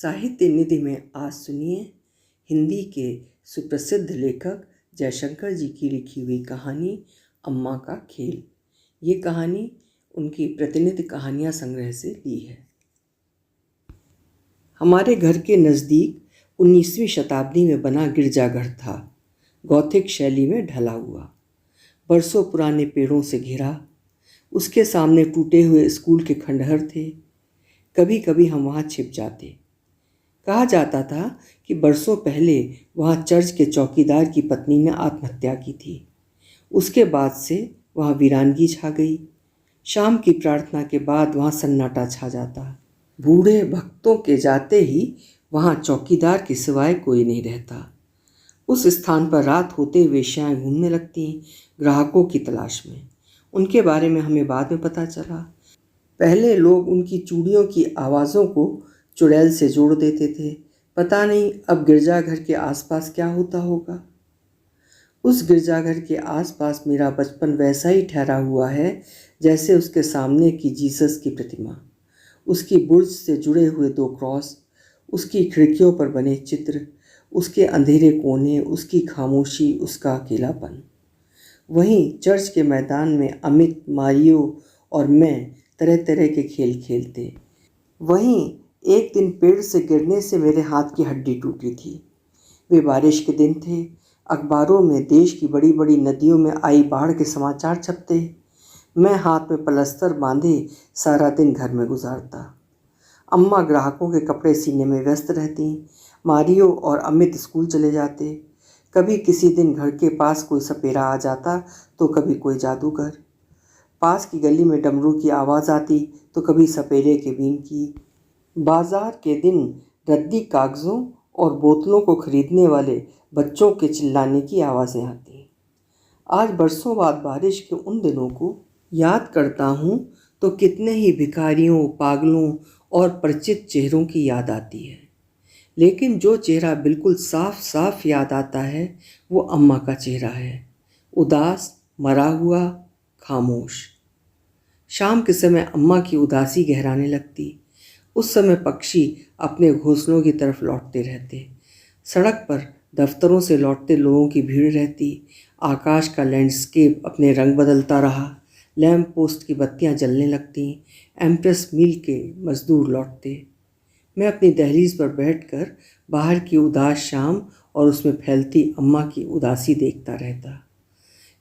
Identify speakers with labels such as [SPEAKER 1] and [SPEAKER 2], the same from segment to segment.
[SPEAKER 1] साहित्य निधि में आज सुनिए हिंदी के सुप्रसिद्ध लेखक जयशंकर जी की लिखी हुई कहानी अम्मा का खेल। ये कहानी उनकी प्रतिनिधि कहानियाँ संग्रह से ली है। हमारे घर के नज़दीक 19वीं शताब्दी में बना गिरजाघर था। गौथिक शैली में ढला हुआ, बरसों पुराने पेड़ों से घिरा। उसके सामने टूटे हुए स्कूल के खंडहर थे। कभी कभी हम वहाँ छिप जाते। कहा जाता था कि बरसों पहले वहाँ चर्च के चौकीदार की पत्नी ने आत्महत्या की थी। उसके बाद से वहाँ वीरानगी छा गई। शाम की प्रार्थना के बाद वहाँ सन्नाटा छा जाता। बूढ़े भक्तों के जाते ही वहाँ चौकीदार के सिवाय कोई नहीं रहता। उस स्थान पर रात होते वेश्याएं घूमने लगती, ग्राहकों की तलाश में। उनके बारे में हमें बाद में पता चला। पहले लोग उनकी चूड़ियों की आवाज़ों को चुड़ैल से जोड़ देते थे। पता नहीं अब गिरजाघर के आसपास क्या होता होगा। उस गिरजाघर के आसपास मेरा बचपन वैसा ही ठहरा हुआ है जैसे उसके सामने की जीसस की प्रतिमा, उसकी बुर्ज से जुड़े हुए 2 क्रॉस, उसकी खिड़कियों पर बने चित्र, उसके अंधेरे कोने, उसकी खामोशी, उसका अकेलापन। वहीं चर्च के मैदान में अमित, मारियो और मैं तरह तरह के खेल खेलते। वहीं एक दिन पेड़ से गिरने से मेरे हाथ की हड्डी टूटी थी। वे बारिश के दिन थे। अखबारों में देश की बड़ी बड़ी नदियों में आई बाढ़ के समाचार छपते। मैं हाथ में प्लास्टर बांधे सारा दिन घर में गुजारता। अम्मा ग्राहकों के कपड़े सीने में व्यस्त रहती। मारियो और अमित स्कूल चले जाते। कभी किसी दिन घर के पास कोई सपेरा आ जाता तो कभी कोई जादूगर। पास की गली में डमरू की आवाज़ आती तो कभी सपेरे के बीन की। बाजार के दिन रद्दी कागज़ों और बोतलों को खरीदने वाले बच्चों के चिल्लाने की आवाज़ें आती। आज बरसों बाद बारिश के उन दिनों को याद करता हूँ तो कितने ही भिखारियों, पागलों और परिचित चेहरों की याद आती है। लेकिन जो चेहरा बिल्कुल साफ साफ याद आता है वो अम्मा का चेहरा है। उदास, मरा हुआ, खामोश। शाम के समय अम्मा की उदासी गहराने लगती। उस समय पक्षी अपने घोंसलों की तरफ लौटते रहते। सड़क पर दफ्तरों से लौटते लोगों की भीड़ रहती। आकाश का लैंडस्केप अपने रंग बदलता रहा। लैंप पोस्ट की बत्तियां जलने लगती। एम्प्रेस मिल के मजदूर लौटते। मैं अपनी दहलीज पर बैठकर बाहर की उदास शाम और उसमें फैलती अम्मा की उदासी देखता रहता।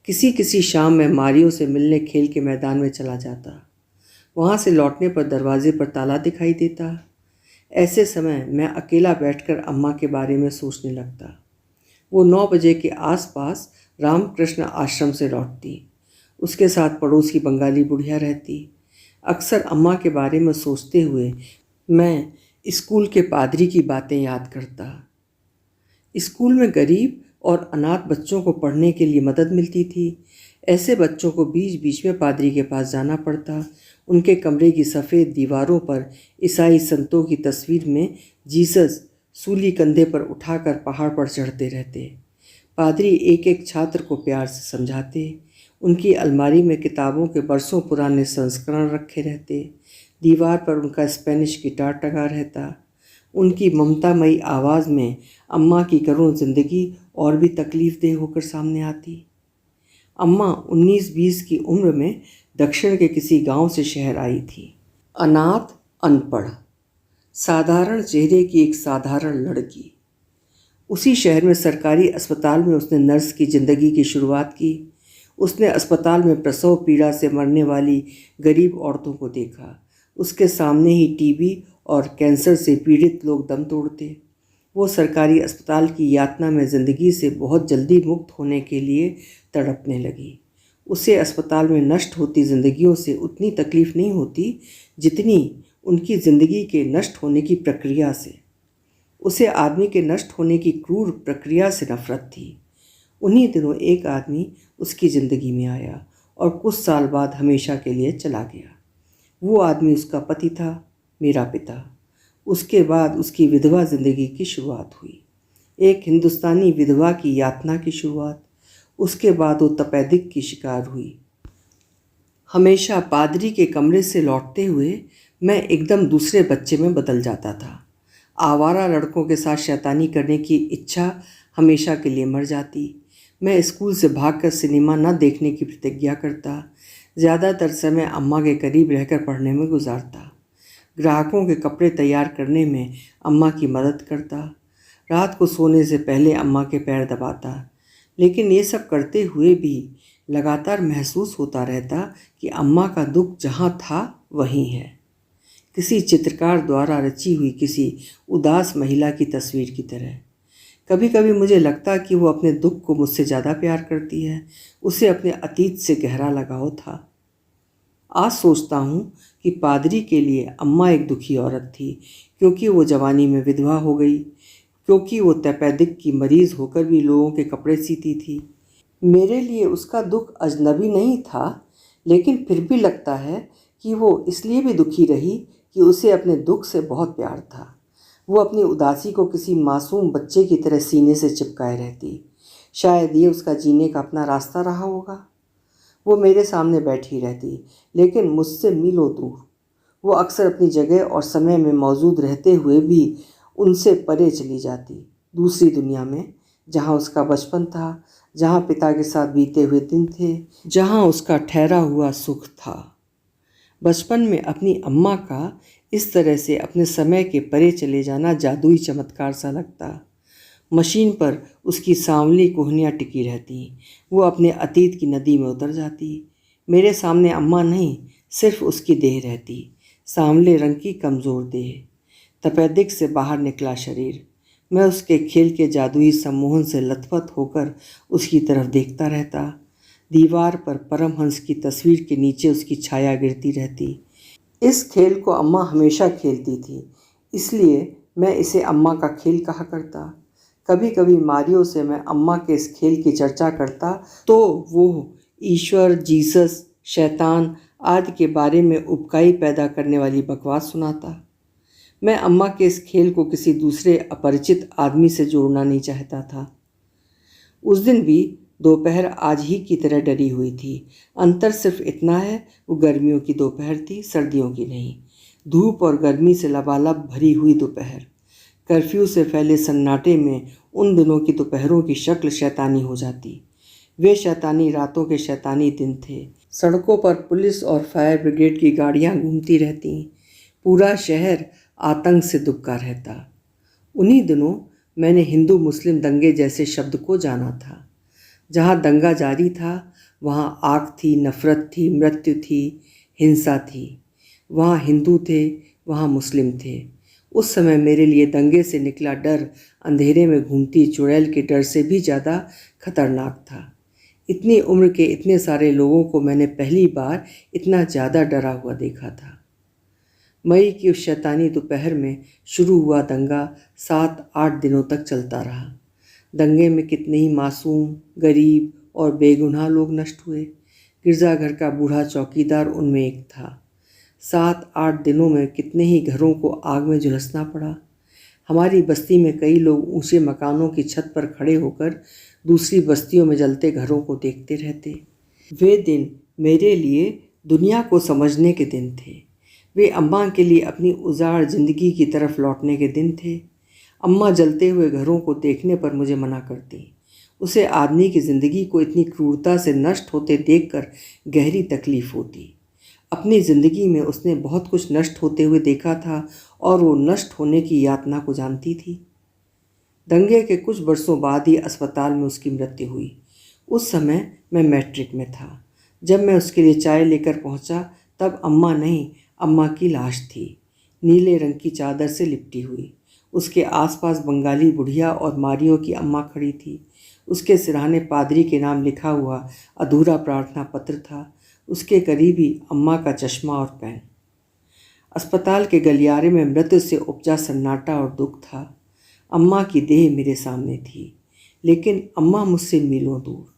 [SPEAKER 1] किसी किसी शाम मैं मारियो से मिलने खेल के मैदान में चला जाता। वहाँ से लौटने पर दरवाजे पर ताला दिखाई देता। ऐसे समय मैं अकेला बैठकर अम्मा के बारे में सोचने लगता। वो 9 बजे के आसपास रामकृष्ण आश्रम से लौटती। उसके साथ पड़ोस की बंगाली बुढ़िया रहती। अक्सर अम्मा के बारे में सोचते हुए मैं स्कूल के पादरी की बातें याद करता। स्कूल में गरीब और अनाथ बच्चों को पढ़ने के लिए मदद मिलती थी। ऐसे बच्चों को बीच बीच में पादरी के पास जाना पड़ता। उनके कमरे की सफ़ेद दीवारों पर ईसाई संतों की तस्वीर में जीसस सूली कंधे पर उठाकर पहाड़ पर चढ़ते रहते। पादरी एक एक छात्र को प्यार से समझाते। उनकी अलमारी में किताबों के बरसों पुराने संस्करण रखे रहते। दीवार पर उनका स्पेनिश गिटार टंगा रहता। उनकी ममतामयी आवाज़ में अम्मा की करुण जिंदगी और भी तकलीफ़देह होकर सामने आती। अम्मा 19-20 की उम्र में दक्षिण के किसी गांव से शहर आई थी। अनाथ, अनपढ़, साधारण चेहरे की एक साधारण लड़की। उसी शहर में सरकारी अस्पताल में उसने नर्स की ज़िंदगी की शुरुआत की। उसने अस्पताल में प्रसव पीड़ा से मरने वाली गरीब औरतों को देखा। उसके सामने ही टीबी और कैंसर से पीड़ित लोग दम तोड़ते। वो सरकारी अस्पताल की यातना में ज़िंदगी से बहुत जल्दी मुक्त होने के लिए तड़पने लगी। उसे अस्पताल में नष्ट होती ज़िंदगियों से उतनी तकलीफ़ नहीं होती जितनी उनकी ज़िंदगी के नष्ट होने की प्रक्रिया से। उसे आदमी के नष्ट होने की क्रूर प्रक्रिया से नफरत थी। उन्हीं दिनों एक आदमी उसकी ज़िंदगी में आया और कुछ साल बाद हमेशा के लिए चला गया। वो आदमी उसका पति था, मेरा पिता। उसके बाद उसकी विधवा ज़िंदगी की शुरुआत हुई। एक हिंदुस्तानी विधवा की यातना की शुरुआत। उसके बाद वो तपेदिक की शिकार हुई। हमेशा पादरी के कमरे से लौटते हुए मैं एकदम दूसरे बच्चे में बदल जाता था। आवारा लड़कों के साथ शैतानी करने की इच्छा हमेशा के लिए मर जाती। मैं स्कूल से भागकर सिनेमा न देखने की प्रतिज्ञा करता। ज़्यादातर समय अम्मा के करीब रहकर पढ़ने में गुजारता। ग्राहकों के कपड़े तैयार करने में अम्मा की मदद करता। रात को सोने से पहले अम्मा के पैर दबाता। लेकिन ये सब करते हुए भी लगातार महसूस होता रहता कि अम्मा का दुख जहाँ था वहीं है, किसी चित्रकार द्वारा रची हुई किसी उदास महिला की तस्वीर की तरह। कभी कभी मुझे लगता कि वो अपने दुख को मुझसे ज़्यादा प्यार करती है, उसे अपने अतीत से गहरा लगाव था। आज सोचता हूँ कि पादरी के लिए अम्मा एक दुखी औरत थी, क्योंकि वो जवानी में विधवा हो गई, क्योंकि वो तपेदिक की मरीज होकर भी लोगों के कपड़े सीती थी। मेरे लिए उसका दुख अजनबी नहीं था, लेकिन फिर भी लगता है कि वो इसलिए भी दुखी रही कि उसे अपने दुख से बहुत प्यार था। वो अपनी उदासी को किसी मासूम बच्चे की तरह सीने से चिपकाए रहती। शायद ये उसका जीने का अपना रास्ता रहा होगा। वो मेरे सामने बैठी रहती, लेकिन मुझसे मीलों दूर। वो अक्सर अपनी जगह और समय में मौजूद रहते हुए भी उनसे परे चली जाती, दूसरी दुनिया में, जहाँ उसका बचपन था, जहाँ पिता के साथ बीते हुए दिन थे, जहाँ उसका ठहरा हुआ सुख था। बचपन में अपनी अम्मा का इस तरह से अपने समय के परे चले जाना जादुई चमत्कार सा लगता। मशीन पर उसकी सांवली कोहनियाँ टिकी रहती। वो अपने अतीत की नदी में उतर जाती। मेरे सामने अम्मा नहीं, सिर्फ उसकी देह रहती, सांवले रंग की कमज़ोर देह, तपेदिक से बाहर निकला शरीर। मैं उसके खेल के जादुई सम्मोहन से लथपथ होकर उसकी तरफ देखता रहता। दीवार पर परमहंस की तस्वीर के नीचे उसकी छाया गिरती रहती। इस खेल को अम्मा हमेशा खेलती थी, इसलिए मैं इसे अम्मा का खेल कहा करता। कभी कभी मारियो से मैं अम्मा के इस खेल की चर्चा करता तो वो ईश्वर, जीसस, शैतान आदि के बारे में उबकाई पैदा करने वाली बकवास सुनाता। मैं अम्मा के इस खेल को किसी दूसरे अपरिचित आदमी से जोड़ना नहीं चाहता था। उस दिन भी दोपहर आज ही की तरह डरी हुई थी। अंतर सिर्फ इतना है, वो गर्मियों की दोपहर थी, सर्दियों की नहीं। धूप और गर्मी से लबालब भरी हुई दोपहर। कर्फ्यू से फैले सन्नाटे में उन दिनों की दोपहरों की शक्ल शैतानी हो जाती। वे शैतानी रातों के शैतानी दिन थे। सड़कों पर पुलिस और फायर ब्रिगेड की गाड़ियां घूमती रहती। पूरा शहर आतंक से दुबका रहता। उन्हीं दिनों मैंने हिंदू मुस्लिम दंगे जैसे शब्द को जाना था। जहाँ दंगा जारी था, वहाँ आग थी, नफरत थी, मृत्यु थी, हिंसा थी। वहाँ हिंदू थे, वहाँ मुस्लिम थे। उस समय मेरे लिए दंगे से निकला डर अंधेरे में घूमती चुड़ैल के डर से भी ज़्यादा खतरनाक था। इतनी उम्र के इतने सारे लोगों को मैंने पहली बार इतना ज़्यादा डरा हुआ देखा था। मई की उस शैतानी दोपहर में शुरू हुआ दंगा 7-8 दिनों तक चलता रहा। दंगे में कितने ही मासूम, गरीब और बेगुनाह लोग नष्ट हुए। गिरजाघर का बूढ़ा चौकीदार उनमें एक था। 7-8 दिनों में कितने ही घरों को आग में झुलसना पड़ा। हमारी बस्ती में कई लोग ऊंचे मकानों की छत पर खड़े होकर दूसरी बस्तियों में जलते घरों को देखते रहते। वे दिन मेरे लिए दुनिया को समझने के दिन थे। वे अम्मा के लिए अपनी उजाड़ जिंदगी की तरफ लौटने के दिन थे। अम्मा जलते हुए घरों को देखने पर मुझे मना करती। उसे आदमी की ज़िंदगी को इतनी क्रूरता से नष्ट होते देखकर गहरी तकलीफ़ होती। अपनी ज़िंदगी में उसने बहुत कुछ नष्ट होते हुए देखा था और वो नष्ट होने की यातना को जानती थी। दंगे के कुछ बरसों बाद ही अस्पताल में उसकी मृत्यु हुई। उस समय मैं मैट्रिक में था। जब मैं उसके लिए चाय लेकर पहुंचा, तब अम्मा नहीं, अम्मा की लाश थी, नीले रंग की चादर से लिपटी हुई। उसके आसपास बंगाली बुढ़िया और मारियो की अम्मा खड़ी थी। उसके सिरहाने पादरी के नाम लिखा हुआ अधूरा प्रार्थना पत्र था। उसके करीब ही अम्मा का चश्मा और पेन। अस्पताल के गलियारे में मृत्यु से उपजा सन्नाटा और दुख था। अम्मा की देह मेरे सामने थी, लेकिन अम्मा मुझसे मीलों दूर।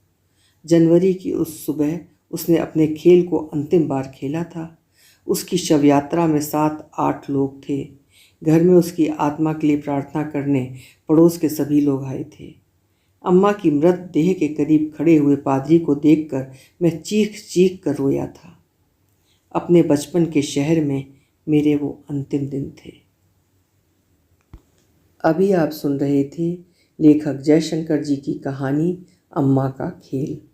[SPEAKER 1] जनवरी की उस सुबह उसने अपने खेल को अंतिम बार खेला था। उसकी शव यात्रा में 7-8 लोग थे। घर में उसकी आत्मा के लिए प्रार्थना करने पड़ोस के सभी लोग आए थे। अम्मा की मृत देह के करीब खड़े हुए पादरी को देखकर मैं चीख चीख कर रोया था। अपने बचपन के शहर में मेरे वो अंतिम दिन थे। अभी आप सुन रहे थे लेखक जयशंकर जी की कहानी अम्मा का खेल।